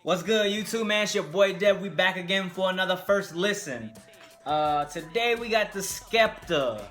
What's good, YouTube, man? It's your boy Dev. We back again for another first listen. Today we got the SKEPTA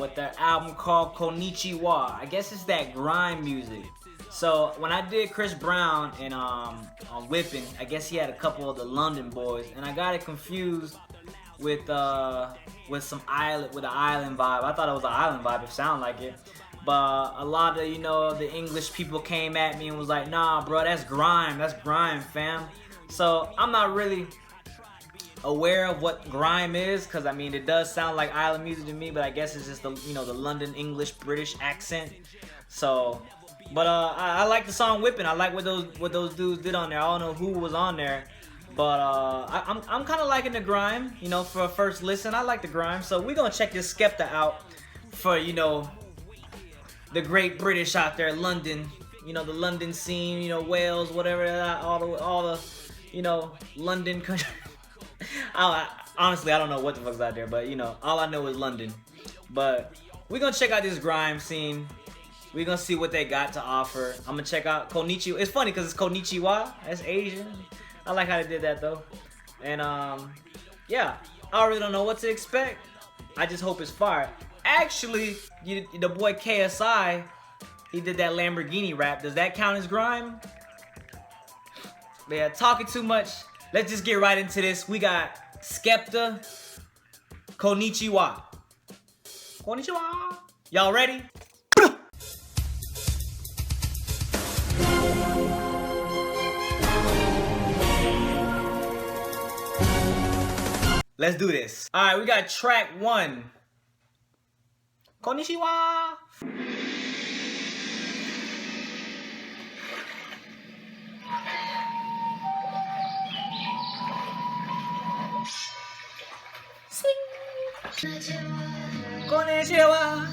with their album called Konnichiwa. I guess it's that grime music. So when I did Chris Brown and on Whippin', I guess he had a couple of the London boys, and I got it confused with an island vibe. I thought it was an island vibe. It sounded like it. But a lot of, the English people came at me and was like, nah, bro, that's grime, fam. So I'm not really aware of what grime is, because I mean, it does sound like island music to me, but I guess it's just the, the London English British accent. So, but I like the song Whippin'. I like what those dudes did on there. I don't know who was on there, but I'm kind of liking the grime, for a first listen. I like the grime. So we're gonna check this SKEPTA out for, the great British out there, London, the London scene, Wales, whatever, all the, London country. Honestly, I don't know what the fuck's out there, but all I know is London. But we're gonna check out this grime scene. We're gonna see what they got to offer. I'm gonna check out Konnichiwa. It's funny because it's Konnichiwa. That's Asian. I like how they did that though. And yeah, I really don't know what to expect. I just hope it's fire. Actually, the boy KSI, he did that Lamborghini rap. Does that count as grime? Yeah, talking too much. Let's just get right into this. We got SKEPTA, Konnichiwa. Konnichiwa. Y'all ready? Let's do this. All right, we got track 1. Konnichiwa. Sing. Konnichiwa.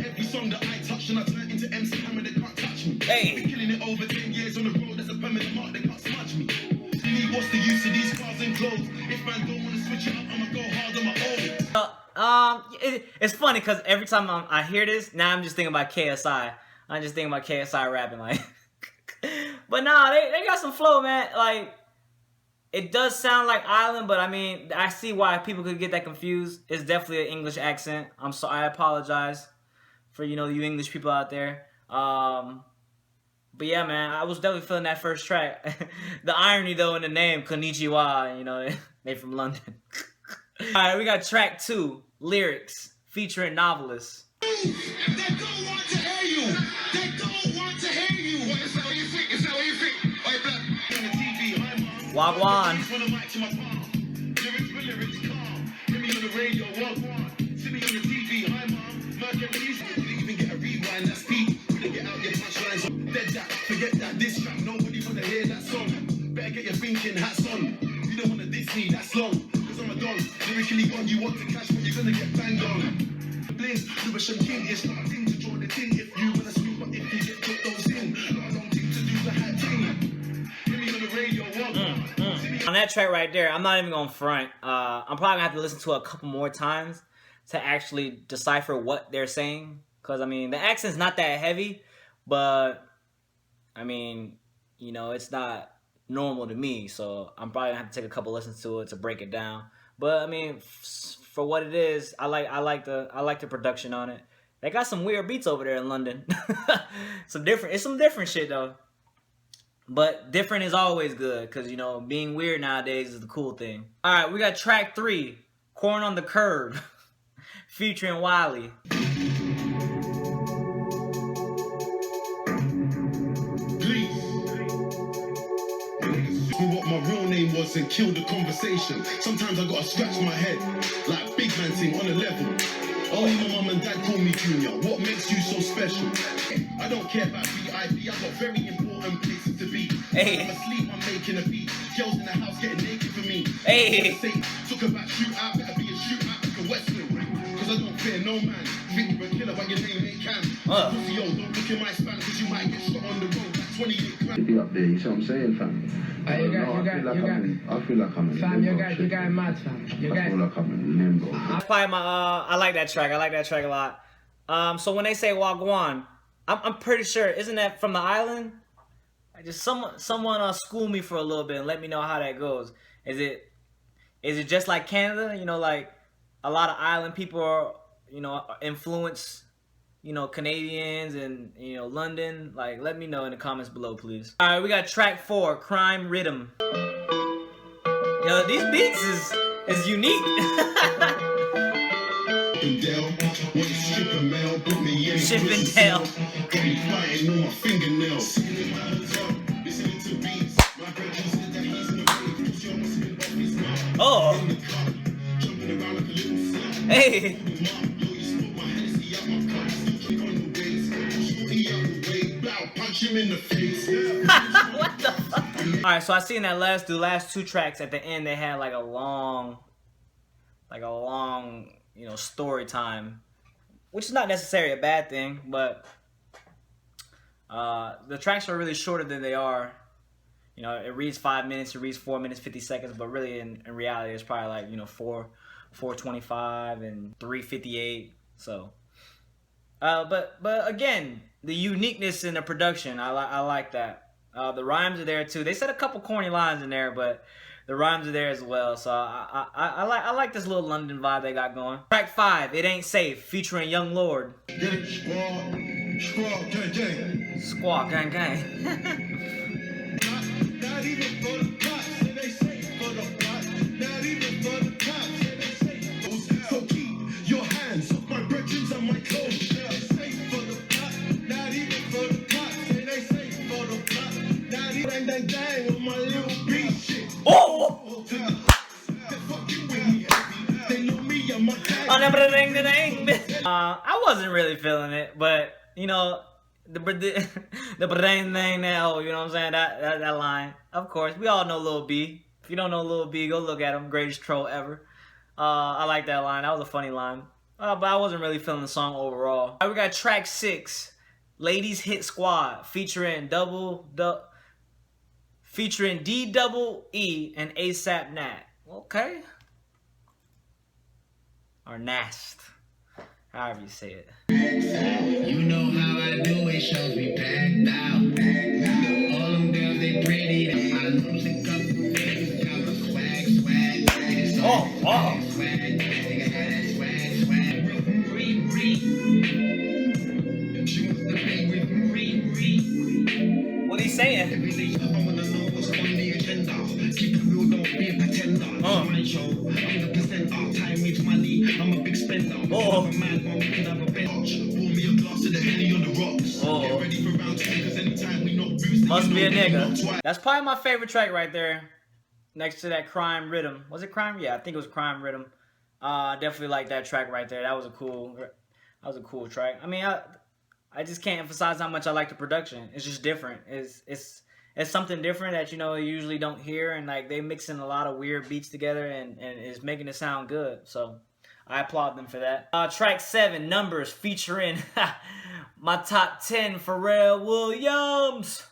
Every song that I touch and I turn into MC Hammer, they can't touch me. Hey. Been killing it over 10 years on the road, that's a permanent mark, they can't smudge me. What's the use of these cars and clothes? If man don't wanna switch it up, I'ma go hard on my own. It's funny because every time I hear this, now I'm just thinking about KSI. I'm just thinking about KSI rapping like. But nah, they got some flow, man. Like, it does sound like island, but I mean, I see why people could get that confused. It's definitely an English accent. I'm sorry, I apologize for, you English people out there. But yeah, man, I was definitely feeling that first track. The irony, though, in the name, Konnichiwa, they from London. All right, we got track 2, Lyrics, featuring Novelist. They don't want to hear you. They don't want to hear you. What is that? What you think? Is that what you think? Oi, black. On the TV, hi, mom. Wagwan. Lyrics for lyrics, calm. Hear me on the radio, wagwan. See me on the TV, hi, mom. Mercury's. Didn't even get a rewind, that's peak. Couldn't get out your punchlines. Dead that, forget that, this track. Nobody wanna hear that song. Better get your thinking hats on. You don't wanna diss me, that's long. Cause I'm a don. Lyrically on, you want to cash, but you're gonna get banged on. Bling, Lewisham King, it's not a thing to draw the thing. If you wanna speak, but if you get put those in, not a long thing to do the hat thing. Hear me on the radio, On that track right there, I'm not even gonna front. I'm probably gonna have to listen to it a couple more times to actually decipher what they're saying. Cause I mean, the accent's not that heavy, but I mean, it's not normal to me. So I'm probably gonna have to take a couple listens to it to break it down. But I mean, for what it is, I like the production on it. They got some weird beats over there in London. It's some different shit though. But different is always good, because being weird nowadays is the cool thing. All right, we got track 3, Corn on the Curb, featuring Wiley. What my real name was and kill the conversation. Sometimes I gotta scratch my head like big man thing on a level. Only my mum and dad call me Junior. What makes you so special? I don't care about VIP. I got very important places to be. Hey. I'm asleep, I'm making a beat. Girls in the house getting naked for me. Hey. Talk about shootout, better be a shootout like a Western. Cause I don't fear no man. Think you're a killer, but your name ain't Cam. Pussy, yo, don't look in my spam, cause you might get shot on the road. That's 28 grand. Be up there, you see what I'm saying, fam? I feel like I'm in fam, limbo. you got mad, fam. I feel like I'm in limbo. That's probably my, I like that track. I like that track a lot. So when they say Wagwan, I'm pretty sure, isn't that from the island? Just someone school me for a little bit and let me know how that goes. Is it just like Canada? You know, like a lot of island people are, you know, influence, you know, Canadians and, you know, London. Like, let me know in the comments below, please. All right, we got track 4, Crime Rhythm. Yo, these beats is unique. Chippendale. Oh. Hey. What the fuck? Alright, so I seen that the last 2 tracks at the end, they had like a long, you know, story time. Which is not necessarily a bad thing, but the tracks are really shorter than they are. You know, it reads 5 minutes, it reads 4 minutes, 50 seconds, but really in reality, it's probably like, you know, 4:25 and 3:58. So, but again, the uniqueness in the production, I like that. The rhymes are there too. They said a couple corny lines in there, but the rhymes are there as well. So I like this little London vibe they got going. Track 5, It Ain't Safe, featuring Young Lord. Squawk gang gang. Not even for the cops, and they say for the pot. Not even for the cops, and they say. So keep your hands off my brethrens and my clothes. They say for the pot. Not even for the cops, and they say for the pot. Not even that gang on my little beat shit. Oh! They're fucking with me. They know me and my gang. I wasn't really feeling it, but you know. The brain thing now, you know what I'm saying? That line. Of course, we all know Lil B. If you don't know Lil B, go look at him. Greatest troll ever. I like that line. That was a funny line. But I wasn't really feeling the song overall. All right, we got track 6, Ladies Hit Squad, featuring featuring DEE and ASAP Nat. Okay. Or Nast. However you say it. You know how I do it, shows me packed out. All them girls, they pretty. I lose a couple things, got my swag. Oh, wow. Swag, nigga had that swag. She wants to play with me. What he saying? I wanna know what's on the agenda. Keep it real, don't be a pretender. My show, I'm the presenter. Time is money, I'm a big spender. Oh. I'm a man, one we can have a bench. Pour me a glass of the Henny on the rocks. Oh. Get ready for round 2, cause anytime we knock boots, Must be a nigga. That's probably my favorite track right there. Next to that Crime Rhythm. Was it Crime? Yeah, I think it was Crime Rhythm. Definitely like that track right there. That was a cool track. I mean, I just can't emphasize how much I like the production. It's just different. It's something different that, you know, you usually don't hear, and like they mixing a lot of weird beats together and it's making it sound good. So I applaud them for that. Track 7, Numbers, featuring my top 10, Pharrell Williams.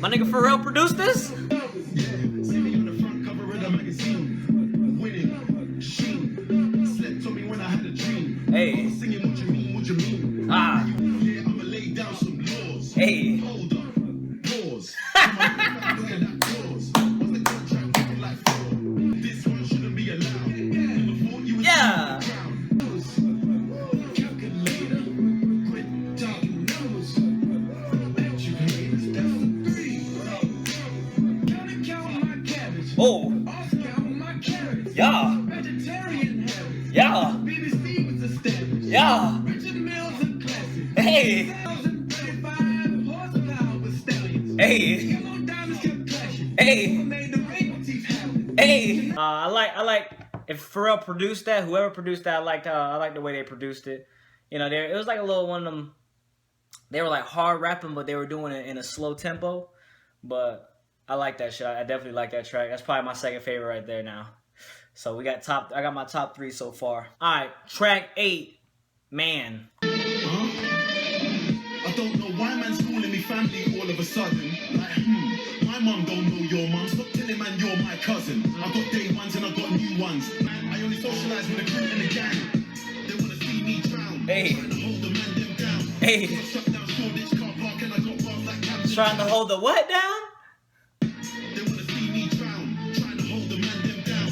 My nigga Pharrell produced this? Hey. Ah. Hey. Yeah. Oh. Yeah. Yeah. Yeah. Hey. Hey. Hey. Hey. I like if Pharrell produced that, whoever produced that, I like the way they produced it. You know, it was like a little one of them. They were like hard rapping, but they were doing it in a slow tempo. But I like that shit. I definitely like that track. That's probably my second favorite right there now. So we got I got my top 3 so far. All right, track 8, Man. I don't know why man's calling me family all of a sudden. Like, my mum don't know your mum. Stop telling man you're my cousin. I got day ones and I got new ones. Man, I only socialize with the crew and the gang. They wanna see me drown. Hey. Trying to hold the man them down. Hey. Shut down Shoreditch car park and I got bars like Captain. Trying to hold the what down? They wanna see me drown. Trying to hold the man them down.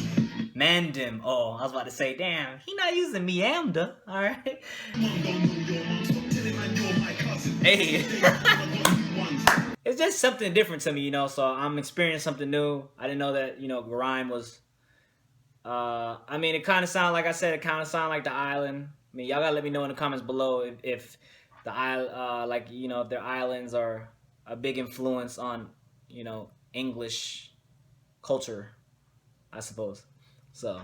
Mandim. Oh, I was about to say, damn, he not using Meamda. All right. Mum don't know your mum. Stop telling man you're my cousin. Hey. I got new ones. It's just something different to me, you know, so I'm experiencing something new. I didn't know that, you know, Grime was, I mean, it kind of sounded, like I said, it kind of sounded like The Island. I mean, y'all gotta let me know in the comments below if the island, like, you know, if their islands are a big influence on, you know, English culture, I suppose. So,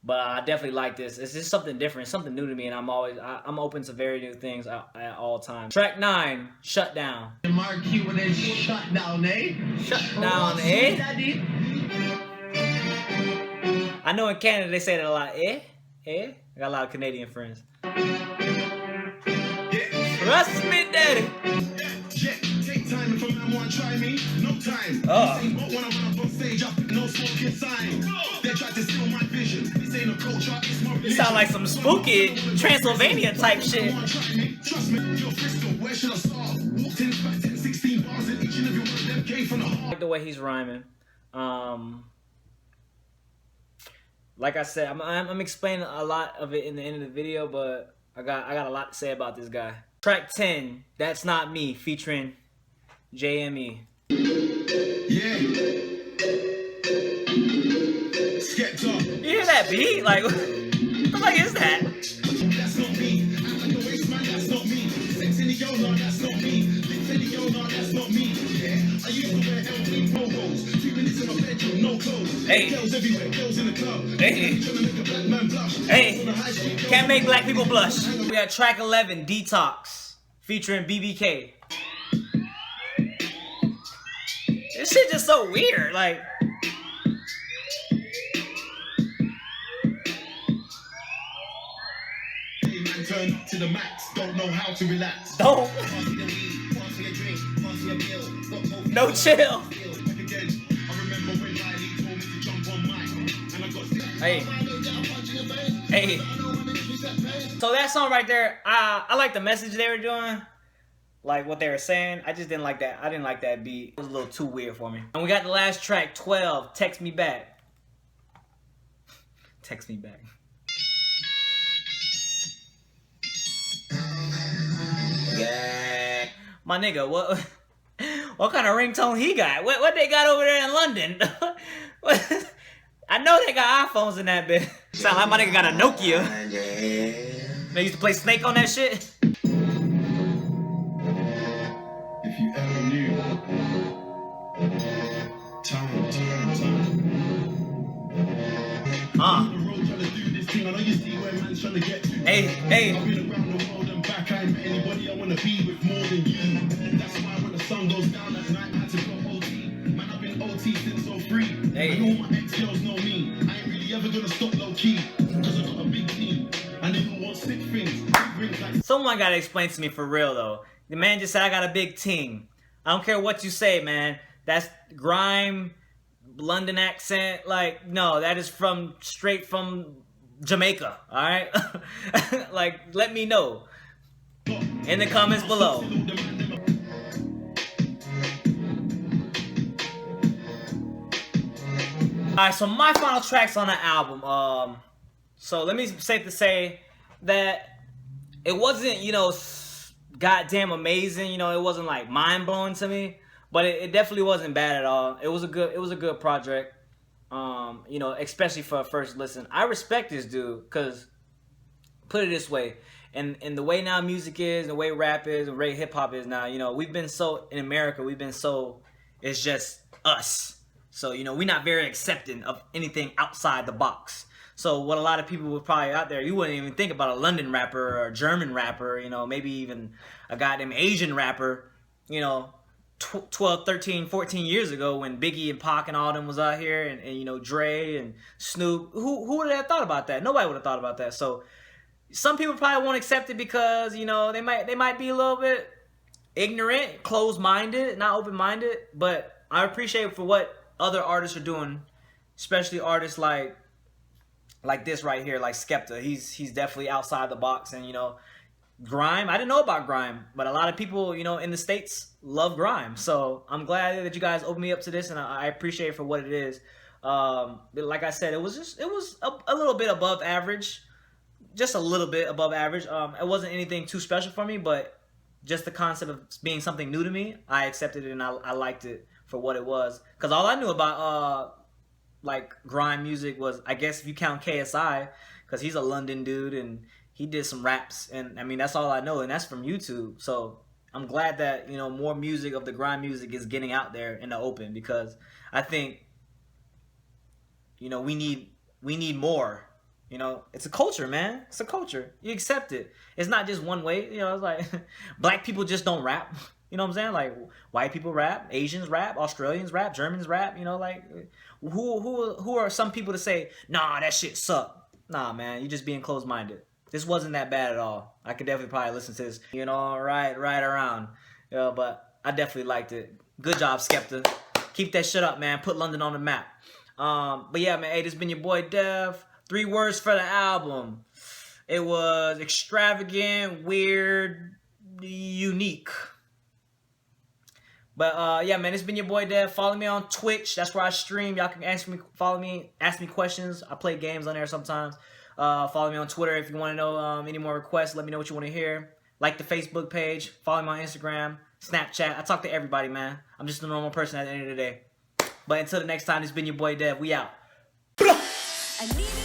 but I definitely like this. It's just something different, something new to me, and I'm open to very new things at all times. Track 9, Shut Down. Mark you when it's shut down, eh? Shut down, eh? Daddy. I know in Canada they say that a lot, eh? Eh? I got a lot of Canadian friends. Trust me, daddy. Yeah, take time if a man want to try me, no time. Oh. This ain't but when I run up on stage, up no smoking sign. They try to steal my vision. This ain't a culture, it's my religion. You sound like some spooky Transylvania type shit. Trust me, you're Bristol, where should I start? Walked in about 10, 16 bars and each and every one of them came from the I heart. like the way he's rhyming. Like I said, I'm explaining a lot of it in the end of the video, but I got a lot to say about this guy. Track 10, That's Not Me, featuring JME. Yeah. SKEPTA. You hear that beat? Like, what the fuck is that? That's not me. Act like a waste man, that's not me. Sex in the yolo, that's not me. Lips in the yolo, that's not me. Yeah. I used to wear LV pogos. 2 minutes in my bedroom, no clothes. Hey. Girls everywhere, girls in the club. Hey. Trying to make a black man blush. Hey. On the high street, girls Can't make black people blush. We got track 11, Detox, featuring BBK. This shit just so weird, like. Hey, man, turn up to the max. Don't know how to relax. Don't. Pass me the weed, pass me a drink, pass me a meal. Got both No chill. Back again. I remember when Riley told me to jump on mic, and I got sick. Hey. Hey. So that song right there, I like the message they were doing, like what they were saying. I just didn't like that. I didn't like that beat. It was a little too weird for me. And we got the last track, 12, Text Me Back. Text Me Back. Yeah. My nigga, what kind of ringtone he got? What they got over there in London? I know they got iPhones in that bit. Sound like my nigga got a Nokia. They used to play Snake on that shit. If you ever knew. Time. Huh. The road trying to do this thing. I know you see where man's trying to get to. Hey. I've been around the world and back. I ain't met anybody I want to be with more than you. That's why when the sun goes down at night, I had to go OT. Man, I've been OT since 03. Hey. And all my ex-girls know me. I ain't really ever gonna stop low-key. Because I got a big team. And they all want sick things. Big rings like Someone gotta explain to me for real though. The man just said I got a big ting. I don't care what you say, man. That's grime, London accent. Like, no, that is straight from Jamaica. All right, like, let me know in the comments below. All right, so my final tracks on the album. So let me safe to say that it wasn't, you know, goddamn amazing. You know, it wasn't like mind blowing to me, but it definitely wasn't bad at all. It was a good project. You know, especially for a first listen. I respect this dude because, put it this way, and the way now music is, the way rap is, the way hip hop is now. You know, we've been so in America. It's just us. So, you know, we're not very accepting of anything outside the box. So what a lot of people would probably out there, you wouldn't even think about a London rapper or a German rapper, you know, maybe even a goddamn Asian rapper, you know, 12, 13, 14 years ago when Biggie and Pac and all them was out here, and you know, Dre and Snoop. Who would have thought about that? Nobody would have thought about that. So some people probably won't accept it because, you know, they might be a little bit ignorant, closed-minded, not open-minded. But I appreciate for what other artists are doing, especially artists like this right here, like SKEPTA. He's definitely outside the box. And, you know, Grime, I didn't know about Grime, but a lot of people, you know, in the States love Grime. So I'm glad that you guys opened me up to this, and I appreciate it for what it is. Like I said, it was a little bit above average, just a little bit above average. It wasn't anything too special for me, but just the concept of being something new to me, I accepted it, and I liked it for what it was. Because all I knew about like grime music was, I guess if you count KSI, because he's a London dude and he did some raps, and I mean that's all I know, and that's from YouTube. So I'm glad that, you know, more music of the grime music is getting out there in the open, because I think, you know, we need more. You know, it's a culture, man. It's a culture. You accept it. It's not just one way. You know, it's like black people just don't rap. You know what I'm saying? Like white people rap, Asians rap, Australians rap, Germans rap. You know, like who are some people to say, nah, that shit suck? Nah, man, you just being closed-minded. This wasn't that bad at all. I could definitely probably listen to this, you know, right around. You know, but I definitely liked it. Good job, SKEPTA. Keep that shit up, man. Put London on the map. But yeah, man, hey, this been your boy Dev. 3 words for the album. It was extravagant, weird, unique. But yeah, man, it's been your boy Dev. Follow me on Twitch. That's where I stream. Y'all can follow me, ask me questions. I play games on there sometimes. Follow me on Twitter if you want to know any more requests. Let me know what you want to hear. Like the Facebook page. Follow me on Instagram, Snapchat. I talk to everybody, man. I'm just a normal person at the end of the day. But until the next time, it's been your boy Dev. We out. I need